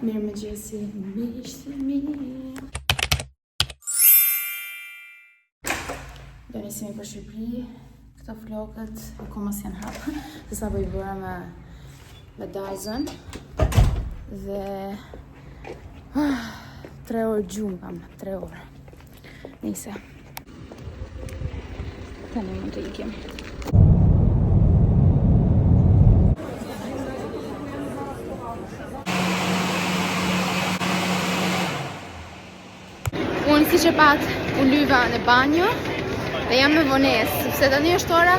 Mirëmëngjesi, miqtë mi. Do nisemi për Shqipëri. Këto flokët akoma s'janë hapur. Se sapo I bëra me Dyson dhe 3 orë gjumë kam, 3 orë. Nise. Tani mund të ikim. Unë si që pat u lyva në banjo dhe jam me vonesë, sepse tani është ora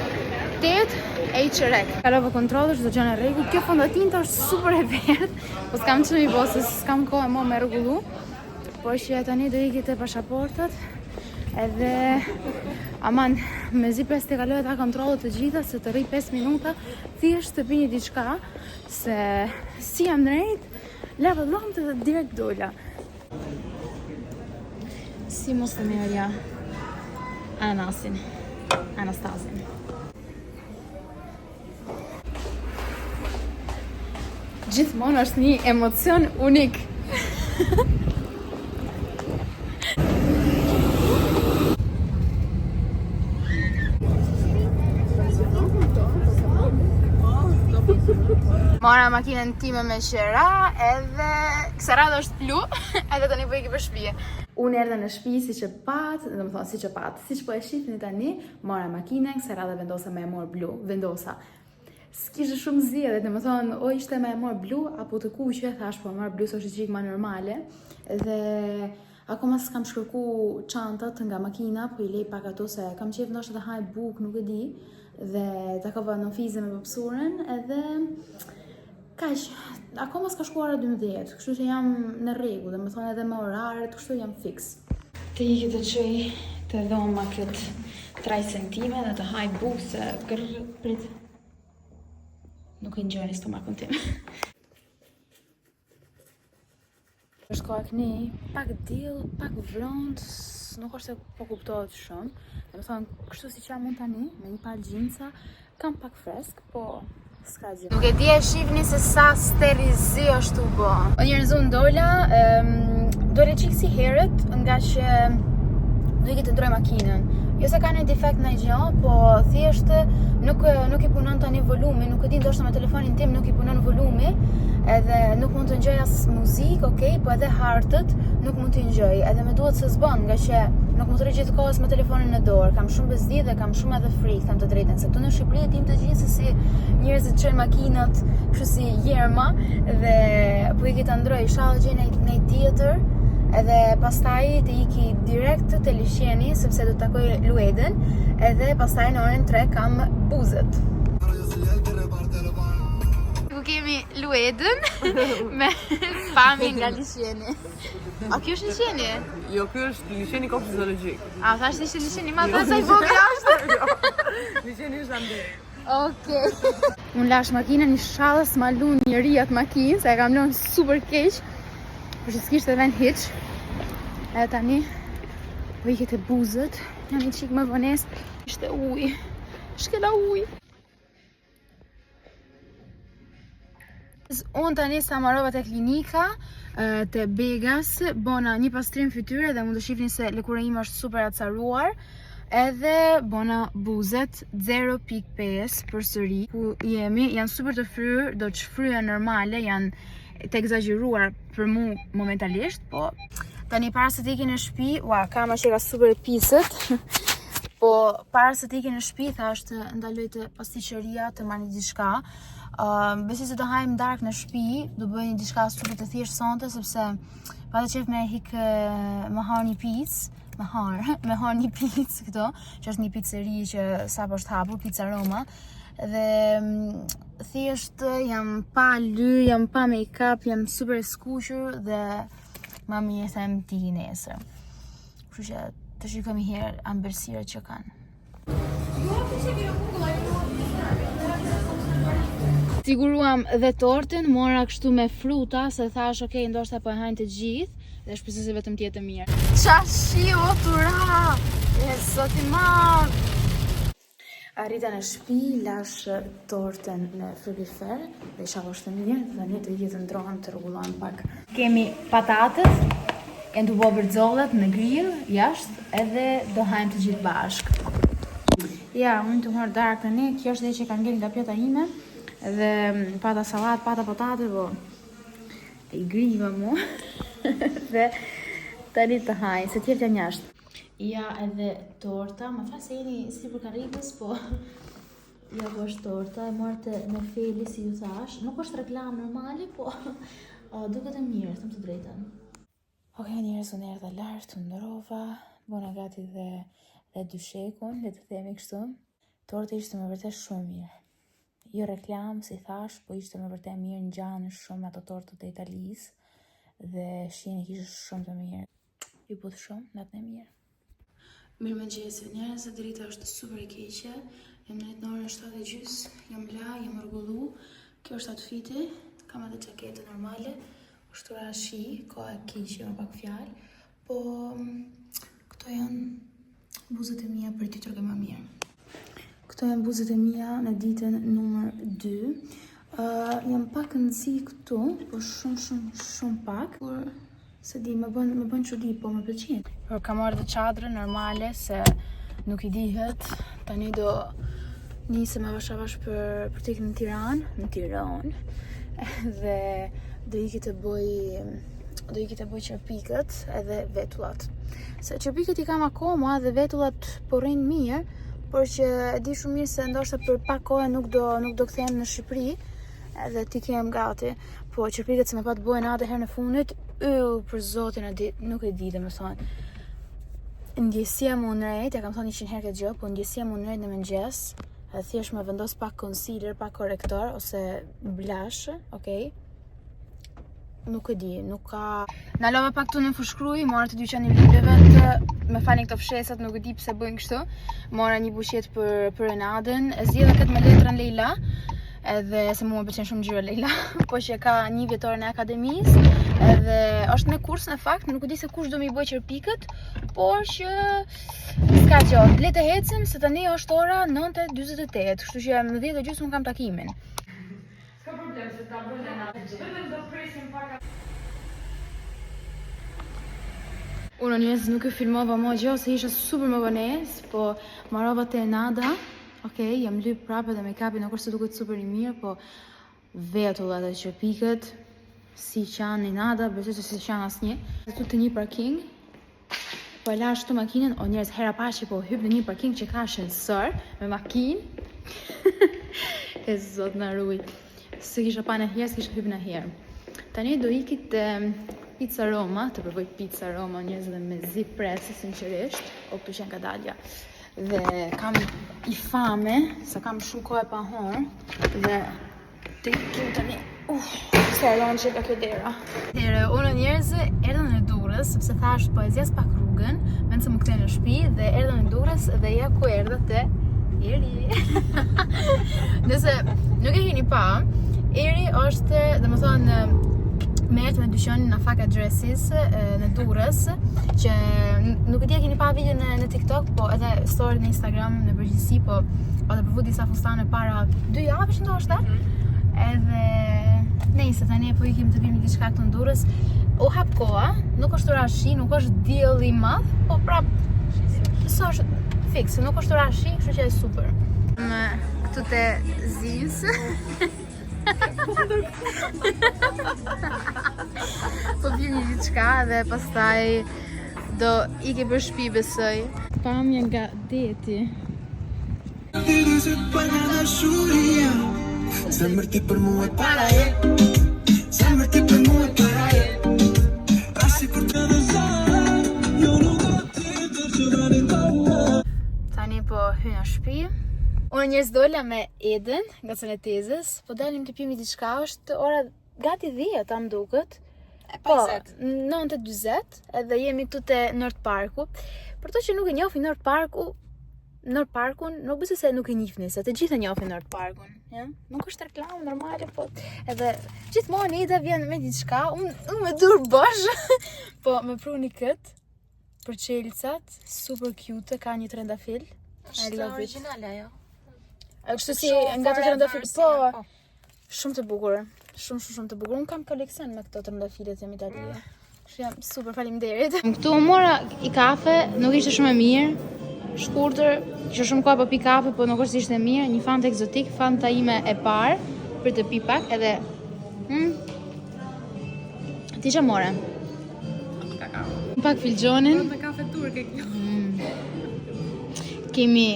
8 e I qerek. Kalova kontrollësh, çdo gjë në rregull. Kjo fondatinta është super e verdhë, po s'kam çmë I bë, se s'kam kohë më me rregullu. Po që tani do ikit te pasaportat. Edhe aman, mezi pes të kaloj ata kontrollet të gjitha, se të rri 5 minuta, thjesht të pini diçka, se si jam drejt, lava dhomte dhe direkt dola. Si mos të merja Anastazin. Gjithmonë është një emocion unik. Mora makinën time me qera, edhe kësa radhë është blu, edhe tani po iki për shtëpi. Unë erdha në shtëpi siç e pat, siç po e shihni tani, mora makinën, kësa radhë vendosa me emor blu, vendosa. S'kishte shumë zgjedhje, domethënë o ishte me emor blu apo të kuqe, thash po marr blu, është çik më normale. Dhe akoma s'kam shkërku çantat nga makina, po I lej pak ato se kam qejf ndoshta të haj buk, nuk e di. Dhe takova në Fize me popsuren, edhe kaq, akoma s'ka shkuar 12, kështu që jam në rregull, domethënë edhe me oraret, kështu jam fix. Të iki të çoj të dhoma këtë 3 centime dhe të haj buk se prit. Nuk I ngjoni stomakun tim. Është koha këni, pak diell, pak vront, nuk është se po kuptohet shumë. Domethënë, kështu siç jam unë tani, me një palë gjinca, kam pak fresk, po s'ka gjë. Nuk e di e shihni se sa sterizi është u bë. Njerëz unë dola çik si herët, nga që do I të ndroj makinën. Jo se ka një defekt në gjë, po thjesht nuk I punon tani volumi, nuk e di ndoshta me telefonin tim nuk I punon volumi, edhe nuk mund të ngjoj as muzikë, okay, po edhe hartët nuk mund të ngjoj, edhe më duhet se s'bën, nga që nuk mund të rri gjithkohës me telefonin në dorë. Kam shumë bezdi dhe kam shumë edhe frikë, them të drejtën, se këtu në Shqipëri dim të gjithë se si njerëzit çojnë makinat, kështu si jerma, dhe po I ta ndroj, inshallah gjej në tjetër. Edhe pastaj të iki direkt të liçeni, sepse do të takoj Luedën, edhe pastaj në orën 3 kam buzët. Ku kemi Luedën me pamje nga liçeni. A kjo është liçeni? Jo, kjo është liçeni kopshtit zoologjik. A thash ishte liçeni, ma thash ai vogël është. Liçeni është ande. Okej. Unë lash makinën, inshallah s'ma lun njëri atë makinë, se e kam lënë super keq. Por që s'kishte vend hiç. Edhe tani po I këtë buzët, janë një çik më vonesë, ishte ujë. Shkela ujë. Unë tani sa marrova te klinika, te Begas, bona një pastrim fytyre dhe mund të shihni se lëkura ime është super acaruar. Edhe bona buzet 0.5 përsëri. Ku jemi, janë super të fryrë, do të shfryja normale, janë të egzageruar për mu momentalisht, po tani para se të iki në shtëpi, kama që ka super e pisët, po para se të iki në shtëpi, thash të ndaloj të pasticqeria të marrni diçka. Besi se do hajmë darkë në shtëpi, do bëj një diçka super të thjesht sonte, sepse pa të qef me hik me har një picë, me har një picë këto, që është një pizzeri që sapo është hapur, Pizza Roma. Dhe thjesht jam pa ly, jam pa make-up, jam super e skuqur dhe mami e them ti nesër. Kështu që të shikojmë një herë ambërsirat që kanë. Siguruam dhe tortën, mora kështu me fruta, se thash okay, ndoshta po e hajnë të gjithë dhe shpresoj se vetëm të jetë mirë. Çashi o tura! E zoti mam! Arrita në shtëpi, lash tortën në frigorifer dhe isha vështë mirë dhe tani do i të ndrohen të rregullojmë pak. Kemi patatët, janë të bërxollet në grill jashtë edhe do hajmë të gjithë bashkë. Ja, unë të marr darkë tani, kjo është dhe që ka ngel nga pjata ime dhe pata sallat, pata patate, po i griva mu dhe tani të hajnë, se tjertë janë jashtë. Ja edhe torta, më fa se jeni si për karibës, po ja po është torta, e morte me Feli si ju thash, nuk është reklam normali, po duket e mirë, thëmë të drejtën. Ok, njerëz, unë erdha lartë, unë ndërova, bona gati dhe dyshekun, le të themi kështu. Torta ishte me vërtet shumë mirë. Jo reklam, si thash, po ishte me vërtet mirë, ngjanë shumë ato tortët e Italisë dhe shihni që ishte shumë të mirë. Ju puth shumë, natën e mirë. Mirë më gjesi, njerëz, drita është super e keqe, jam në orën 7:30, jam la, jam rregullu, kjo është outfiti, kam edhe xhaketë normale, ushtura shi, koha e keqe me pak fjalë, po këto janë buzët e mia për t'i tërgë më mirë. Këto janë buzët e mia në ditën numër 2. Jam pak nëzi këtu, po shumë pak, por se di, më bën çudi, po më pëlqen. Por kam marrë dhe çadrën normale se nuk i dihet. Tani do nisem avash për të ikën në Tiranë. Dhe do iki të bëj qerpikët edhe vetullat. Se qerpikët i kam akoma dhe vetullat po rrinë mirë, por që e di shumë mirë se ndoshta për pak kohë nuk do kthehem në Shqipëri, edhe ti kem gati. Po qerpikët se më pa të bëhen atë herë në fundit, për zotin nuk e di dhe më thonë. Ndjesia më unrejt, ja kam thonë 100 herë këtë gjë, po ndjesia më unrejt në mëngjes, edhe thjesht me vendos pak concealer, pak korrektor, ose blush, okej? Nuk e di, nuk ka... Na lova pak tu në fushkruj, mora të dyqanin libreve, me fani këto fshesat, nuk e di pse bëjnë kështu. Mora një bushet për Renadën, e zgjidha këtë me letrën Leila, edhe se mua më pëlqen shumë ngjyra Leila, po që ka 1 vjetor në akademisë, edhe është në kurs në fakt, nuk e di se kush do mi bëj qerpikët, por që s'ka gjë, le të ecim se tani është ora 9:48, kështu që në 10:30 unë kam takimin. S'ka problem se ta bëjmë Renadën. Do presim pak. Unë njerëz nuk e filmova më gjë, se isha super më vones, po marrova te Nada. Okej, jam lyp prapë dhe make-upi nuk është se duket super i mirë, po vetullat dhe qerpikët, si qanë i Nada, besoj se si qanë asnjë. Këtu të një parking, po e la ashtu makinën, o njerëz hera pashi po hyp në një parking që ka ashensor me makinë. E zot na ruaj. Se kisha pa në herë, s'kisha hyp në herë. Tani do ikit te Pizza Roma, të provoj Pizza Roma njerëz dhe me zi presi sinqerisht, o këtu që ka dalja. Dhe kam i fame, se kam shumë kohë pa hënë dhe të ikim tani, se aron që ka kjo dera. Unë njerëz erdhën në Durrës, sepse thash po e zjas pak rrugën, mend se më kthej në shtëpi dhe erdhën në Durrës dhe ja ku erdhë te Eri. Nëse nuk e keni pa, Eri është, domethënë, merret me dyqanin në Faka Dresses në Durrës, që nuk e di a keni pa video në TikTok, po edhe story në Instagram në përgjithësi, po pa të provu disa fustane para 2 javësh ndoshta. Edhe nejse tani po ikim të vim diçka këtu në Durrës. U hap koha, nuk është ora shi, nuk është diell i madh, po prap s'është fikse, nuk është ora shi, kështu që është super. Këtu te Ziz. Po vjen një diçka dhe pastaj do ike për shtëpi besoj. Pamje nga deti. Zemër ti për mua e para je. Zemër ti për mua e para je. Asi kur të dëzar, jo nuk do ti të qëranin të. Tani po hy në shtëpi. Unë njerëz dola me Eden, nga Cenetezës, po dalim të pjemi diçka, është ora gati 10, ta më duket. Po, 9:40, edhe jemi këtu te Nord Parku. Për to që nuk e njohin Nord Parkun, nuk besoj se nuk e njihni, se të gjithë e njohin Nord Parkun, ja? Nuk është reklam normale, po edhe gjithmonë Eda vjen me diçka, unë me dur bosh, po me pruni kët për çelcat, super cute, ka një trendafil. Është origjinale ajo. Kështu si nga të trëndafil, po, shumë të bukur. Shumë të bukur. Unë kam koleksion me këto trëndafilet e Italia. Kështu jam super, faleminderit. Këtu u mora i kafe, nuk ishte shumë e mirë. Shkurtër, kisha shumë koha për pi kafe, po nuk është ishte mirë. Një fanta egzotik, fanta ime e parë për të pi pak edhe ti ç'a more? Pak filxonin. Me kafe turke kjo. Kemi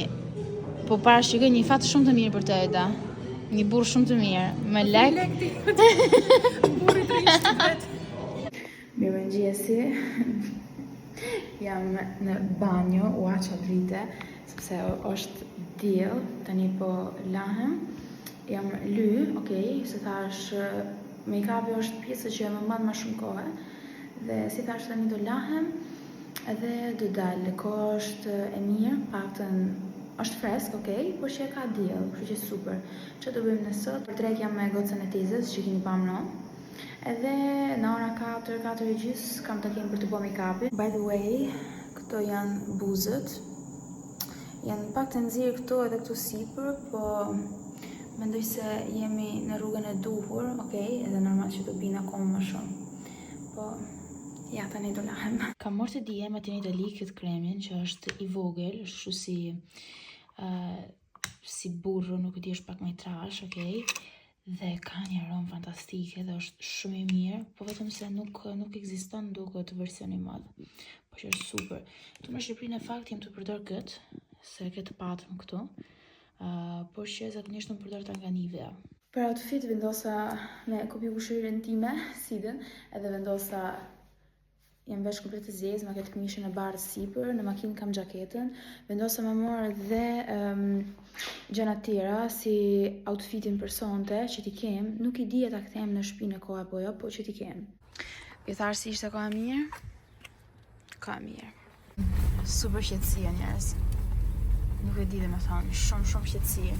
po parashikoj një fat shumë të mirë për të Eda. Një burr shumë të mirë, me lek. Burri të ishte. Mirëmëngjesi. Jam në banjo, u aqa drite, sepse është diell, tani po lahem. Jam ly, okay, se thash make-upi është pjesë që më marr më shumë kohë. Dhe si thash tani do lahem edhe do dal. Kohë është e mirë, paktën është fresk, okay, por që ka diell, kështu që super. Çfarë do bëjmë ne sot? Për drek jam me gocën e tezës që keni pa më. Edhe në ora 4:30 kam takim për të bërë make-upi. By the way, këto janë buzët. Janë pak të nxirë këto edhe këtu sipër, po mendoj se jemi në rrugën e duhur, okay, edhe normal që do bina akoma më shumë. Po ja, tani do lahem. Kam marrë të dije me të Itali këtë kremin që është i vogël, kështu si burro, nuk e di, është pak më i trash, okay? Dhe ka një aromë fantastike dhe është shumë i mirë, po vetëm se nuk ekziston duket versioni i madh. Po që është super. Tu në Shqipëri në fakt jam të përdor këtë, se këtë patëm këtu, por që zakonisht nuk përdor ta nga Nivea. Për outfit vendosa me kopje kushirën time, sidën, edhe vendosa jam vesh komplet të zezë, me këtë këmishën e bardhë sipër, në makinë kam xhaketën, vendosa me marr dhe gjëra të tjera si outfitin për sonte që ti kem, nuk i di ta kthehem në shtëpinë kohë apo jo, po që ti kem. Ju thash si ishte koha mirë? Koha mirë. Super qetësia njerëz. Nuk e di dhe me thonë, shumë qetësie.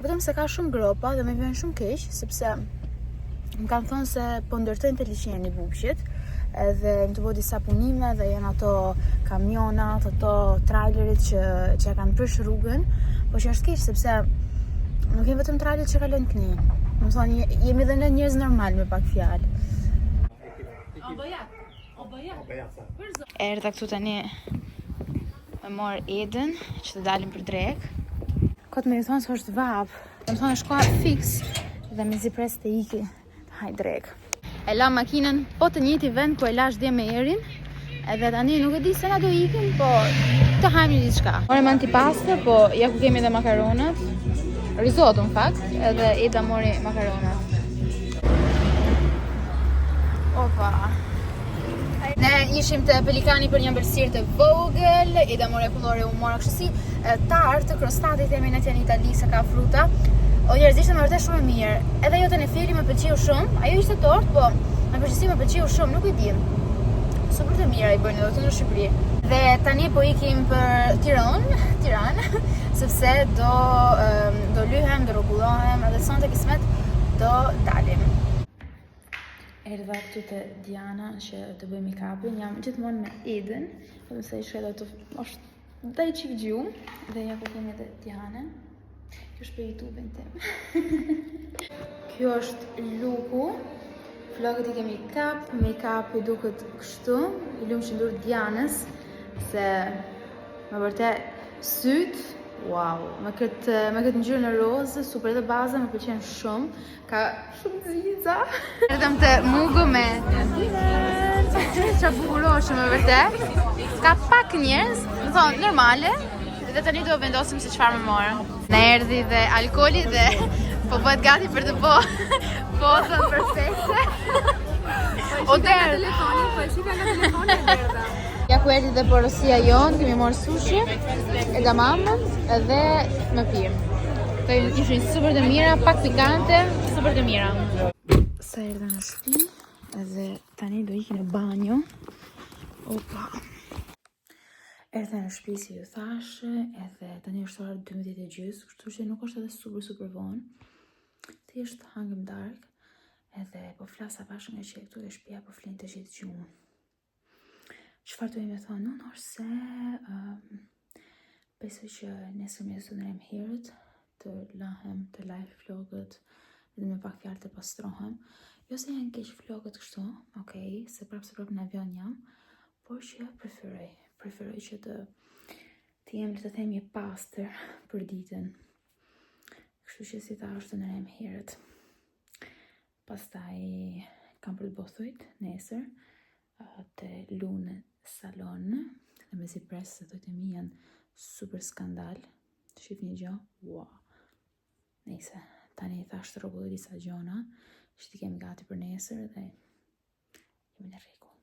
Vetëm se ka shumë gropa dhe më vjen shumë keq, sepse më kanë thonë se po ndërtojnë të liqenjën i bubqit, edhe më të bëjë disa punime dhe janë ato kamionat, ato trailerit që kanë prish rrugën, po që është keq sepse nuk janë vetëm trailerit që kalojnë këni. Më thonë, jemi dhe ne njerëz normal me pak fjalë. Erdha këtu tani me marr Edën që të dalim për drek. Kot me thonë se është vap, më thonë është koha fix dhe me zi pres të iki. Haj drek. E la makinën po të njëjti vend ku e lash dje me erin. Edhe tani nuk e di se na do ikim, po të hajmë një diçka. Morëm antipaste, po ja ku kemi edhe makaronat. Risotto në fakt, edhe Eda mori makaronat. Opa. Ne ishim të Pelikani për një ëmbëlsirë të vogël, Eda mori kullore, u mora kështu si tart të krostatit themi ne në Itali se ka fruta. O njerëz, ishte më vërtet shumë e mirë. Edhe jo të në fili më pëlqeu shumë. Ajo ishte tort, po në përgjithësi më pëlqeu shumë, nuk e di. Super të mira i bëjnë edhe në Shqipëri. Dhe tani po ikim për Tiranë, sepse do lyhem, do rrugullohem, edhe sonte kismet do dalim. Erdha këtu te Diana që të bëj make-upin. Jam gjithmonë me Edën, vetëm se ishte edhe është dai çik gjum dhe ja ku kemi edhe Dianën. Kjo është për YouTube-in tim. Kjo është luku. Flokët i kemi kap, make-up i duket kështu. I lumë që ndurë Dianës, se më vërtet syt, wow, me këtë ngjyrë në rozë, super, edhe baza më pëlqen shumë. Ka shumë ziza. Erdhëm të Mugo me që bukuroshë më vërtet. Ka pak njerëz, më thonë normale. Dhe tani do vendosim se çfarë më morë. Na erdhi dhe alkooli dhe po bëhet gati për të pozën perfekte. O der. Po shika nga telefoni e derdha. Ja ku erdhi dhe porosia jonë, kemi marrë sushi, edamamën edhe me pirë. Këto ishin super të mira, pak pikante, super të mira. Sa erdha në shtëpi, edhe tani do iki në banjo. Opa. Erdha në shtëpi si ju thashë, edhe tani është ora 12:30, kështu që nuk është edhe super vonë. Thjesht hangëm darkë, edhe po flasa bashkë nga që këtu dhe shtëpia po flenë të gjithë gjumë. Çfarë do me thonë? Unë është se Besoj që nesër mëngjes do ndrem herët, të lahem, të laj flokët, dhe me pak fjalë të pastrohem. Jo se janë keq flokët kështu, okej, se prapë në avion jam, por që preferoj që të jem, le të them, i pastër për ditën. Kështu që si thash të ndrem herët. Pastaj kam për të bothujt nesër të lunë salon, dhe me si presë se thojtë e mi janë super skandal. Shif një gjë, wow. Nëjse, tani i thash të rregullo disa gjona, që t'i kemi gati për nesër dhe jemi në rregull.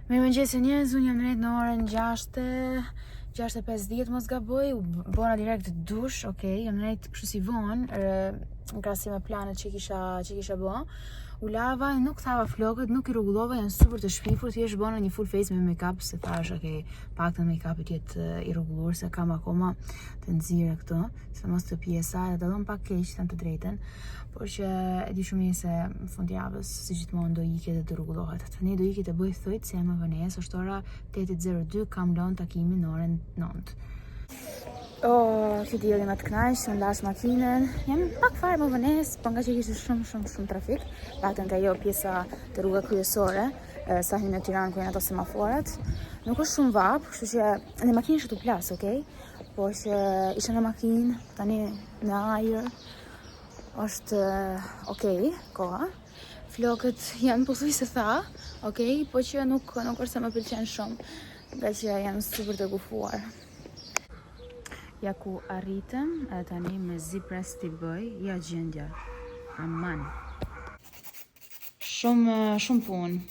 Mirëmëngjes njerëz, unë jam në orën 6:50 mos gaboj, u bona direkt dush, okej, jam në kështu si vonë, në krahasim me planet që kisha bë. U lava, nuk thava flokët, nuk i rregullova, janë super të shpifur, thjesht bëna një full face me make-up, se thash, okej, paktën make-upi jetë i rregulluar, se kam akoma të nxirë këto, sidomos të pjesa, e dallon pak keq, thënë të drejtën, por që e di shumë mirë se në fund javës, si gjithmonë do ikjet dhe do rregullohet. Tani do ikjet e bëj thojt, se jam më vonesë, është ora 8:02, kam lënë takimin në orën 9. Që dielli më të kënaq, unë lash makinën, jam pak fare më vonesë, po nga që kishte shumë trafik, paktën nga jo pjesa të rruga kryesore, sa hyn në Tiranë ku janë ato semaforat, nuk është shumë vap, kështu që në makinë është tu plas, okej? Po që isha në makinë, tani në ajër, është okej, koha. Flokët janë pothuajse tha, okej, po që nuk është se më pëlqen shumë, nga që janë super të gufuar. Ja ku arritëm, tani me zipres t'i bëj, ja gjendja, aman. Shumë punë.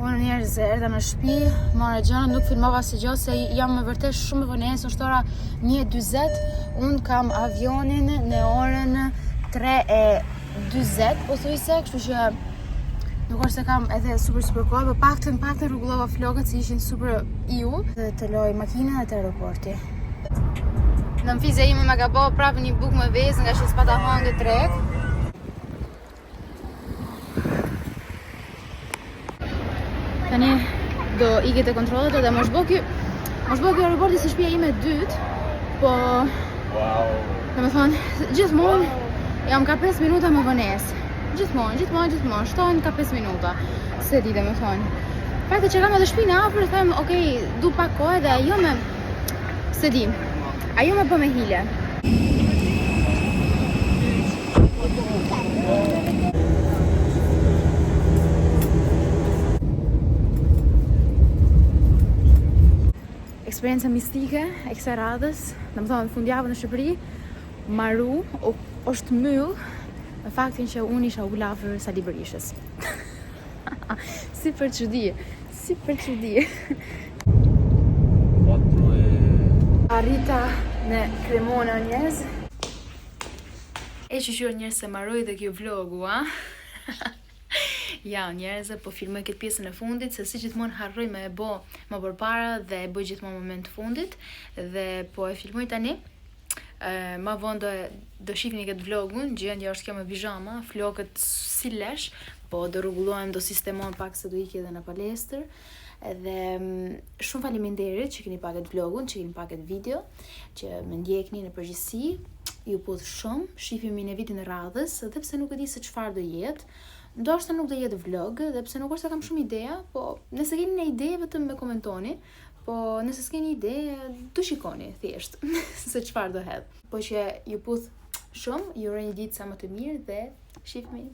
Unë njerëz erdha në shtëpi, marrë gjëra, nuk filmova asgjë gjë, se jam me vërtet shumë e vonesë, është ora 1:40, unë kam avionin në orën 3:40, pothuajse, kështu që nuk është se kam edhe super kohë, po paktën rregullova flokët si ishin super iu dhe të loj makinën dhe të aeroporti. Në mfizja ime më gabo prapë një bukë me vezë nga që s'pata hangë treg. Tani do ikit e kontrollet edhe më shbo ky aeroporti si shtëpia ime e dytë, po domethënë gjithmonë jam ka 5 minuta më vonesë. Gjithmonë, shtohen ka 5 minuta, se di dhe me thonë. Faktë që kam edhe shtëpinë afër, them, okej, du pak kohë dhe ajo me, se di, ajo me bë me hile. Eksperjenca mistike e kësaj radhës, domethënë fundjavën në Shqipëri, Maru është myll me faktin që unë isha u lafër Sali Berishës. Si për çudi. Arrita në Cremona njerëz. E që njerëz se maroj dhe kjo vlogu, a? Ja, njerëz, po filmoj këtë pjesën e fundit, se si gjithmonë harroj me e bo më përpara dhe e bëj gjithmonë moment fundit, dhe po e filmoj tani. Ma vonë do shikni këtë vlogun, gjendja është kjo me pijama, flokët si lesh, po do rregullohem, do sistemohem pak se do iki edhe në palestër. Dhe shumë faleminderit që keni pa këtë vlogun, që keni pa këtë video, që më ndjekni në përgjithësi, ju puth shumë, shihemi në vitin e radhës, edhe pse nuk e di se çfarë do jetë. Ndoshta nuk do jetë vlog, dhe pse nuk është se kam shumë ideja, po nëse keni një ide vetëm me komentoni. Po nëse s'keni ide, do shikoni thjesht se çfarë do hedh. Po që ju puth shumë, ju uroj një ditë sa më të mirë dhe shihemi